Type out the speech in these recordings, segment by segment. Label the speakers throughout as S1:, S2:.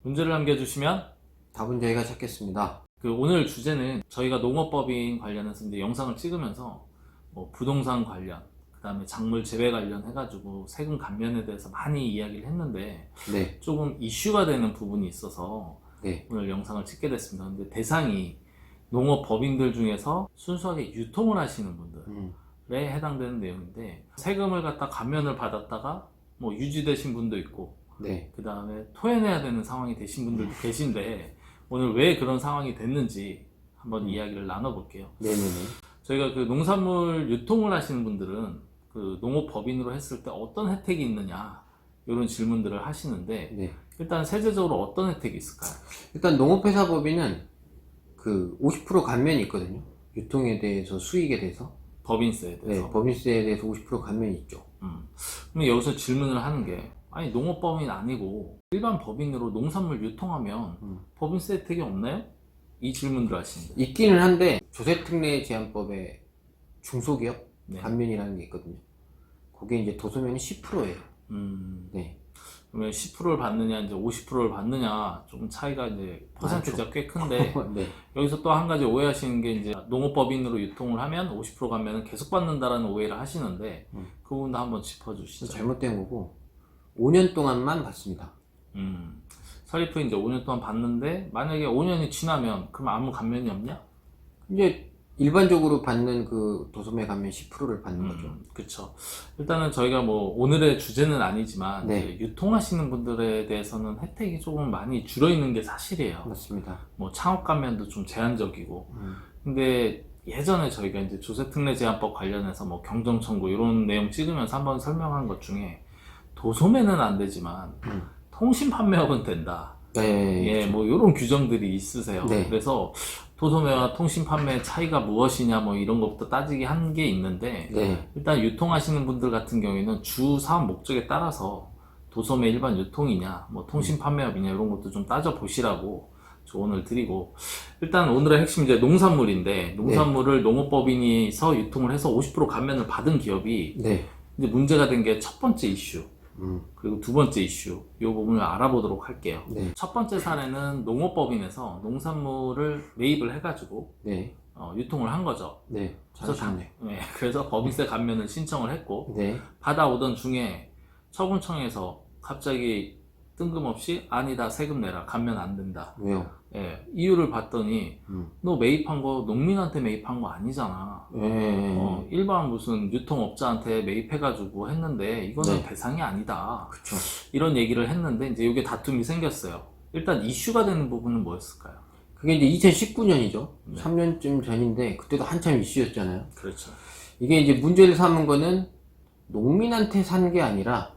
S1: 문제를 남겨주시면
S2: 답은 저희가 찾겠습니다.
S1: 오늘 주제는 저희가 농업법인 관련해서 이제 영상을 찍으면서 뭐 부동산 관련, 그 다음에 작물 재배 관련 해가지고 세금 감면에 대해서 많이 이야기를 했는데
S2: 네,
S1: 조금 이슈가 되는 부분이 있어서
S2: 네,
S1: 오늘 영상을 찍게 됐습니다. 근데 대상이 농업법인들 중에서 순수하게 유통을 하시는 분들에 해당되는 내용인데, 세금을 갖다 감면을 받았다가 뭐 유지되신 분도 있고,
S2: 네,
S1: 그 다음에 토해내야 되는 상황이 되신 분들도 계신데, 오늘 왜 그런 상황이 됐는지 한번 이야기를 나눠볼게요.
S2: 네네네.
S1: 저희가 농산물 유통을 하시는 분들은 농업법인으로 했을 때 어떤 혜택이 있느냐, 이런 질문들을 하시는데,
S2: 네.
S1: 일단 세제적으로 어떤 혜택이 있을까요?
S2: 일단 농업회사법인은 그 50% 감면이 있거든요. 유통에 대해서, 수익에 대해서.
S1: 법인세에 대해서.
S2: 네, 법인세에 대해서 50% 감면이 있죠.
S1: 그럼 여기서 질문을 하는 게, 아니 농업법인 아니고 일반 법인으로 농산물 유통하면 법인세 혜택이 없나요? 이 질문들 하시는데.
S2: 있기는 한데 조세특례 제한법에 중소기업
S1: 네.
S2: 감면이라는 게 있거든요. 그게 이제 도소면이 10%예요. 네.
S1: 그러면 10%를 받느냐, 이제 50%를 받느냐, 조금 차이가 이제 퍼센트가 꽤 큰데,
S2: 네.
S1: 여기서 또 한 가지 오해하시는 게, 이제 농업법인으로 유통을 하면 50% 감면은 계속 받는다라는 오해를 하시는데, 그 부분도 한번 짚어주시죠.
S2: 잘못된 거고 5년 동안만 받습니다.
S1: 설립후 이제 5년 동안 받는데, 만약에 5년이 지나면 그럼 아무 감면이 없냐?
S2: 이제 일반적으로 받는 그 도소매 감면 10%를 받는 거죠.
S1: 그렇죠. 일단은 저희가 뭐 오늘의 주제는 아니지만,
S2: 네.
S1: 이제 유통하시는 분들에 대해서는 혜택이 조금 많이 줄어 있는 게 사실이에요.
S2: 맞습니다.
S1: 뭐 창업 감면도 좀 제한적이고. 근데 예전에 저희가 이제 조세특례 제한법 관련해서 뭐 경정 청구 이런 내용 찍으면서 한번 설명한 것 중에, 도소매는 안 되지만 통신 판매업은 된다.
S2: 네.
S1: 예, 뭐 이런 규정들이 있으세요.
S2: 네.
S1: 그래서 도소매와 통신 판매의 차이가 무엇이냐, 뭐 이런 것부터 따지기 한 게 있는데,
S2: 네.
S1: 일단 유통하시는 분들 같은 경우에는 주 사업 목적에 따라서 도소매 일반 유통이냐, 뭐 통신 판매업이냐, 이런 것도 좀 따져 보시라고 조언을 드리고, 일단 오늘의 핵심 이제 농산물인데, 농산물을 농업법인에서 유통을 해서 50% 감면을 받은 기업이
S2: 네.
S1: 이제 문제가 된 게 첫 번째 이슈, 그리고 두 번째 이슈, 이 부분을 알아보도록 할게요.
S2: 네.
S1: 첫 번째 사례는 농업법인에서 농산물을 매입을 해가지고
S2: 네.
S1: 유통을 한 거죠.
S2: 네.
S1: 그래서
S2: 잘하셨네.
S1: 그래서 법인세 감면을 신청을 했고,
S2: 네.
S1: 받아오던 중에 처분청에서 갑자기 뜬금없이 아니다, 세금 내라, 감면 안 된다.
S2: 왜요?
S1: 예, 이유를 봤더니 너 매입한 거 농민한테 매입한 거 아니잖아.
S2: 네.
S1: 일반 무슨 유통업자한테 매입해가지고 했는데 이거는
S2: 네.
S1: 대상이 아니다.
S2: 그쵸.
S1: 이런 얘기를 했는데, 이제 이게 다툼이 생겼어요. 일단 이슈가 되는 부분은 뭐였을까요?
S2: 그게 이제 2019년이죠.
S1: 네.
S2: 3년쯤 전인데 그때도 한참 이슈였잖아요.
S1: 그렇죠.
S2: 이게 이제 문제를 삼은 거는 농민한테 산 게 아니라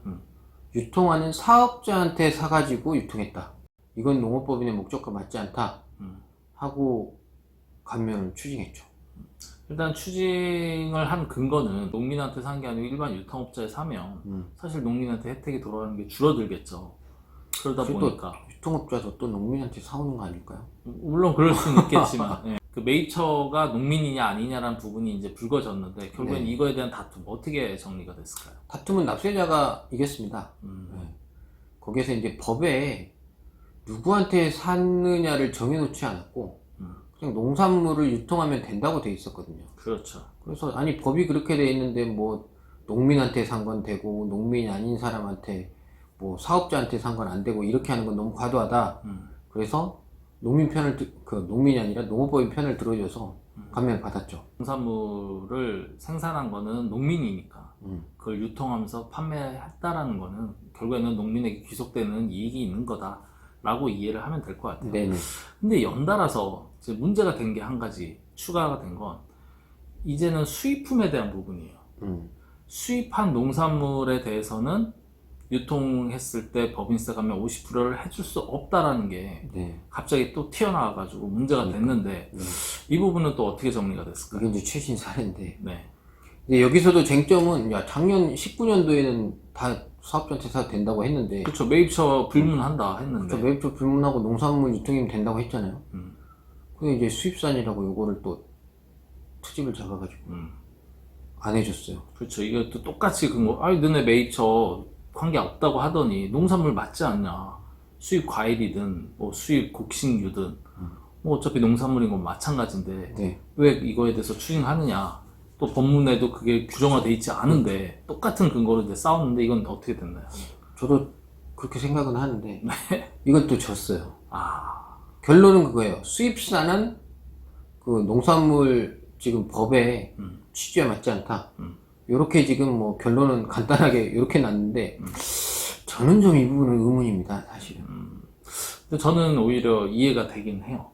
S2: 유통하는 사업자한테 사가지고 유통했다. 이건 농업법인의 목적과 맞지 않다 하고 감면을 추징했죠.
S1: 일단 추징을 한 근거는 농민한테 산 게 아니고 일반 유통업자에 사면 사실 농민한테 혜택이 돌아가는 게 줄어들겠죠. 그러다
S2: 그리고
S1: 보니까
S2: 유통업자도 또 농민한테 사오는 거 아닐까요?
S1: 물론 그럴 수는 있겠지만, 예. 그 매입처가 농민이냐 아니냐라는 부분이 이제 불거졌는데, 결국엔
S2: 네.
S1: 이거에 대한 다툼 어떻게 정리가 됐을까요?
S2: 다툼은 납세자가 이겼습니다. 네. 거기에서 이제 법에 누구한테 샀느냐를 정해놓지 않았고 그냥 농산물을 유통하면 된다고 돼 있었거든요.
S1: 그렇죠.
S2: 그래서 아니 법이 그렇게 돼 있는데 뭐 농민한테 산 건 되고 농민이 아닌 사람한테 뭐 사업자한테 산 건 안 되고 이렇게 하는 건 너무 과도하다. 그래서 농민이 아니라 농업법인 편을 들어줘서 감면을 받았죠.
S1: 농산물을 생산한 거는 농민이니까 그걸 유통하면서 판매했다라는 거는 결국에는 농민에게 귀속되는 이익이 있는 거다라고 이해를 하면 될 것 같아요.
S2: 네네.
S1: 근데 연달아서 이제 문제가 된 게 한 가지 추가가 된 건, 이제는 수입품에 대한 부분이에요. 수입한 농산물에 대해서는 유통했을 때 법인세 감면 50%를 해줄 수 없다라는 게
S2: 네.
S1: 갑자기 또 튀어나와가지고 문제가 됐는데, 이 부분은 또 어떻게 정리가 됐을까요?
S2: 이게 이제 최신 사례인데
S1: 네.
S2: 근데 여기서도 쟁점은 야 작년 19년도에는 다 사업자한테 사도 된다고 했는데
S1: 그렇죠. 매입처 불문한다 했는데.
S2: 매입처 불문하고 농산물 유통이면 된다고 했잖아요. 근데 이제 수입산이라고 요거를 또 트집을 잡아가지고 안 해줬어요.
S1: 그렇죠. 이게 또 똑같이 아니 너네 매입처 관계 없다고 하더니 농산물 맞지 않냐, 수입 과일이든 뭐 수입 곡식류든 뭐 어차피 농산물인 건 마찬가지인데
S2: 네.
S1: 왜 이거에 대해서 추징하느냐. 또 법문에도 그게 규정화돼 있지 않은데 똑같은 근거로 이제 싸웠는데 이건 어떻게 됐나요?
S2: 저도 그렇게 생각은 하는데 이건 또 졌어요.
S1: 아,
S2: 결론은 그거예요. 수입산은 그 농산물 지금 법에 취지에 맞지 않다. 이렇게 지금 뭐 결론은 간단하게 이렇게 났는데 저는 좀 이 부분은 의문입니다, 사실은.
S1: 근데 저는 오히려 이해가 되긴 해요.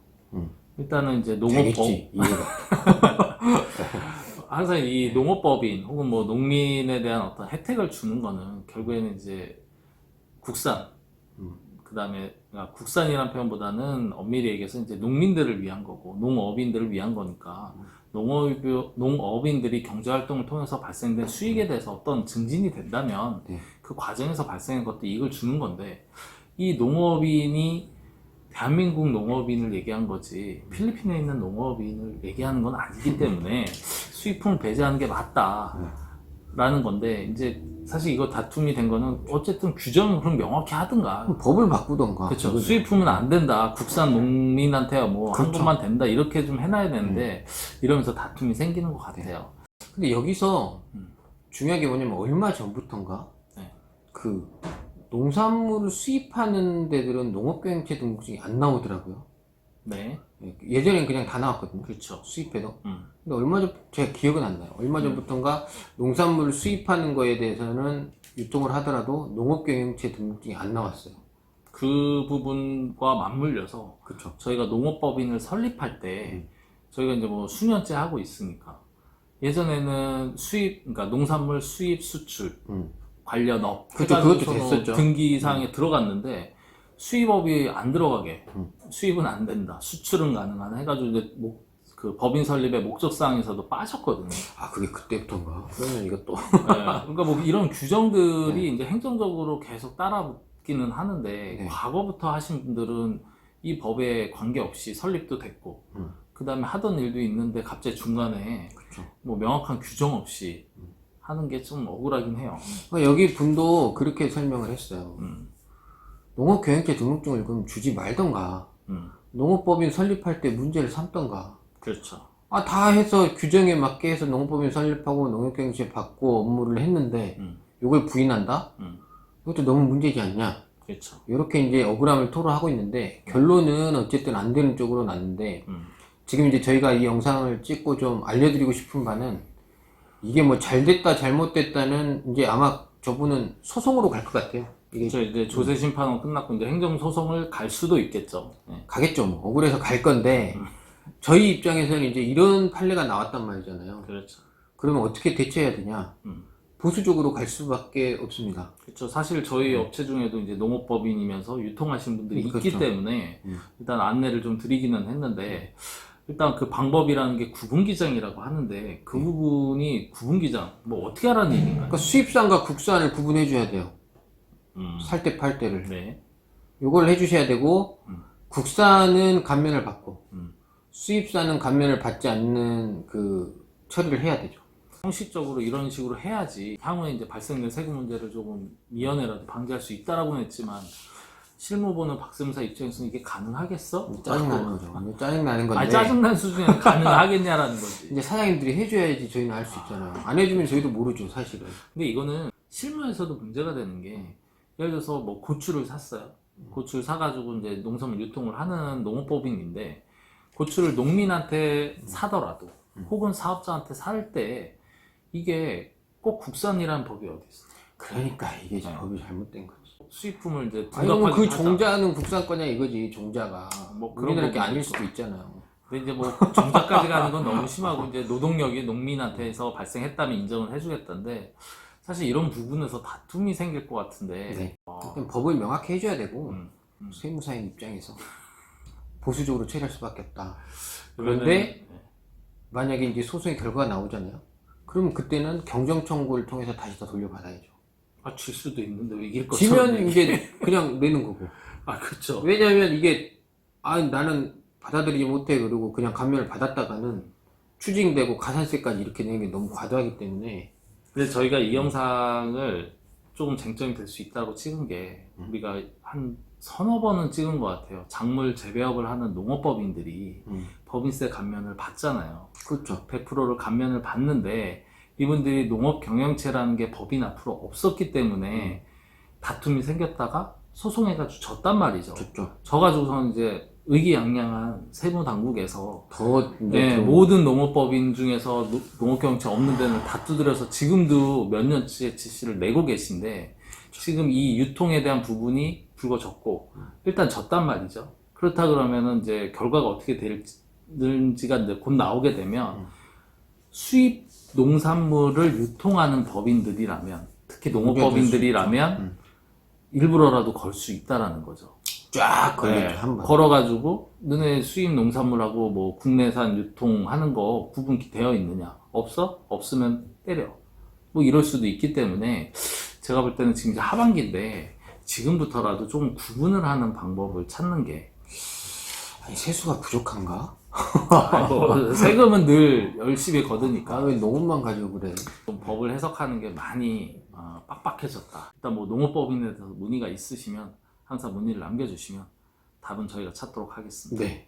S1: 일단은 이제 농업법
S2: 되겠지, 이해가.
S1: 항상 이 농업법인 혹은 뭐 농민에 대한 어떤 혜택을 주는 거는 결국에는 이제 국산, 그 다음에 국산이라는 표현보다는 엄밀히 얘기해서 이제 농민들을 위한 거고 농업인들을 위한 거니까 농업인들이 경제활동을 통해서 발생된 수익에 대해서 어떤 증진이 된다면
S2: 네.
S1: 그 과정에서 발생한 것도 이익을 주는 건데 이 농업인이 대한민국 농업인을 얘기한 거지 필리핀에 있는 농업인을 얘기하는 건 아니기 때문에 수입품을 배제하는 게 맞다라는 건데 이제 사실 이거 다툼이 된 거는 어쨌든 규정을 그럼 명확히 하든가.
S2: 법을 바꾸던가.
S1: 그렇죠.
S2: 이거죠.
S1: 수입품은 안 된다. 국산 농민한테 뭐 한
S2: 그렇죠.
S1: 것만 된다. 이렇게 좀 해놔야 되는데 이러면서 다툼이 생기는 것 같아요.
S2: 근데 여기서 중요한 게 뭐냐면 얼마 전부터인가
S1: 네.
S2: 그 농산물을 수입하는 데들은 농업경영체 등록증이 안 나오더라고요.
S1: 네.
S2: 예전엔 그냥 다 나왔거든요.
S1: 그렇죠.
S2: 수입해도. 근데 얼마 전, 제가 기억은 안 나요. 얼마 전부터인가 농산물을 수입하는 거에 대해서는 유통을 하더라도 농업경영체 등록증이 안 나왔어요.
S1: 그 부분과 맞물려서
S2: 그렇죠.
S1: 저희가 농업법인을 설립할 때 저희가 이제 뭐 수년째 하고 있으니까 예전에는 수입, 그러니까 농산물 수입 수출 관련 업
S2: 그렇죠. 그것도 됐었죠.
S1: 등기사항에 들어갔는데 수입업이 안 들어가게 수입은 안 된다 수출은 가능하다 해가지고 이제 그 법인 설립의 목적사항에서도 빠졌거든요.
S2: 아, 그게 그때부터인가? 그러면 이것도.
S1: 네, 그러니까 뭐 이런 규정들이 이제 행정적으로 계속 따라붙기는 하는데 과거부터 하신 분들은 이 법에 관계없이 설립도 됐고 그 다음에 하던 일도 있는데 갑자기 중간에
S2: 그렇죠.
S1: 뭐 명확한 규정 없이 하는 게 좀 억울하긴 해요.
S2: 여기 분도 그렇게 설명을 했어요. 농업경영체 등록증을 그럼 주지 말던가, 농업법인 설립할 때 문제를 삼던가.
S1: 그렇죠.
S2: 아, 다 해서 규정에 맞게 해서 농업법인 설립하고 농업경영체 받고 업무를 했는데, 이걸 부인한다? 이것도 너무 문제지 않냐?
S1: 그렇죠.
S2: 이렇게 이제 억울함을 토로하고 있는데, 결론은 어쨌든 안 되는 쪽으로 났는데, 지금 이제 저희가 이 영상을 찍고 좀 알려드리고 싶은 바는, 이게 뭐 잘됐다, 잘못됐다는 이제 아마 저분은 소송으로 갈 것 같아요. 이게
S1: 그렇죠. 이제 조세 심판은 끝났고 이제 행정 소송을 갈 수도 있겠죠. 네.
S2: 가겠죠. 뭐. 억울해서 갈 건데, 저희 입장에서는 이제 이런 판례가 나왔단 말이잖아요.
S1: 그렇죠.
S2: 그러면 어떻게 대처해야 되냐? 보수적으로 갈 수밖에 없습니다.
S1: 그렇죠. 사실 저희 업체 중에도 이제 농업법인이면서 유통하신 분들이 있기
S2: 그렇죠.
S1: 때문에 일단 안내를 좀 드리기는 했는데 일단 그 방법이라는 게 구분기장이라고 하는데 그 부분이 구분기장 뭐 어떻게 하라는 얘기인가요?
S2: 그러니까 수입산과 국산을 구분해 줘야 돼요. 살 때 팔 때를.
S1: 네.
S2: 요걸 해 주셔야 되고 국산은 감면을 받고 수입산은 감면을 받지 않는 그 처리를 해야 되죠.
S1: 형식적으로 이런 식으로 해야지 향후에 이제 발생된 세금 문제를 조금 미연에라도 방지할 수 있다라고는 했지만 실무 보는 박쌤사 입장에서는 이게 가능하겠어?
S2: 짜증나는 거죠. 짜증나는 건데.
S1: 아니 짜증난 수준에는 가능하겠냐라는 거지.
S2: 이제 사장님들이 해줘야지 저희는 알 수 있잖아요. 안 해주면 저희도 모르죠, 사실은.
S1: 근데 이거는 실무에서도 문제가 되는 게 예를 들어서 뭐 고추를 샀어요. 고추를 사가지고 이제 농산물 유통을 하는 농업법인인데 고추를 농민한테 사더라도 혹은 사업자한테 살 때 이게 꼭 국산이라는 법이 어디 있어?
S2: 그러니까 이게 법이 잘못된 거지.
S1: 수입품을 이제
S2: 아니, 그럼
S1: 불가피하게
S2: 그 종자는 국산 거냐 이거지, 종자가.
S1: 뭐 그런
S2: 우리나라 게
S1: 부분이
S2: 아닐
S1: 있고.
S2: 수도 있잖아요.
S1: 근데 이제 뭐 종자까지 가는 건 너무 심하고 이제 노동력이 농민한테서 발생했다면 인정을 해주겠다는데 사실 이런 부분에서 다툼이 생길 것 같은데.
S2: 네. 그럼 법을 명확히 해줘야 되고 세무사인 입장에서 보수적으로 처리할 수밖에 없다. 그런데 만약에 이제 소송의 결과가 나오잖아요. 그럼 그때는 경정 청구를 통해서 다시 다 돌려받아야죠.
S1: 아, 질 수도 있는데 왜 이길 것처럼.
S2: 지면 이제 그냥 내는 거고.
S1: 아, 그렇죠.
S2: 왜냐하면 이게 나는 받아들이지 못해 그러고 그냥 감면을 받았다가는 추징되고 가산세까지 이렇게 내는 게 너무 과도하기 때문에.
S1: 근데 저희가 이 영상을 조금 쟁점이 될 수 있다고 찍은 게 우리가 한 서너 번은 찍은 것 같아요. 작물 재배업을 하는 농업법인들이 법인세 감면을 받잖아요.
S2: 그렇죠.
S1: 100%를 감면을 받는데 이분들이 농업 경영체라는 게 법인 앞으로 없었기 때문에 다툼이 생겼다가 소송해가지고 졌단 말이죠.
S2: 좋죠.
S1: 져가지고서는 이제 의기양양한 세무당국에서
S2: 더 이제
S1: 네,
S2: 좀
S1: 모든 농업법인 중에서 농업경영체 없는 데는 다 두드려서 지금도 몇 년치의 지시를 내고 계신데 지금 이 유통에 대한 부분이 불거졌고 일단 졌단 말이죠. 그렇다 그러면은 이제 결과가 어떻게 될지가 이제 곧 나오게 되면 수입 농산물을 유통하는 법인들이라면 특히 농업법인들이라면 일부러라도 걸 수 있다라는 거죠.
S2: 쫙 걸리죠.
S1: 네,
S2: 한 번.
S1: 걸어가지고 너네 수입 농산물하고 뭐 국내산 유통하는 거 구분이 되어 있느냐? 없어? 없으면 때려. 뭐 이럴 수도 있기 때문에 제가 볼 때는 지금 이제 하반기인데 지금부터라도 좀 구분을 하는 방법을 찾는 게
S2: 아니, 세수가 부족한가?
S1: 세금은 늘 열심히 거두니까
S2: 아, 왜 농업만 가지고 그래?
S1: 좀 법을 해석하는 게 많이 빡빡해졌다. 일단 뭐 농업법인에 대해서 문의가 있으시면 항상 문의를 남겨주시면 답은 저희가 찾도록 하겠습니다.
S2: 네.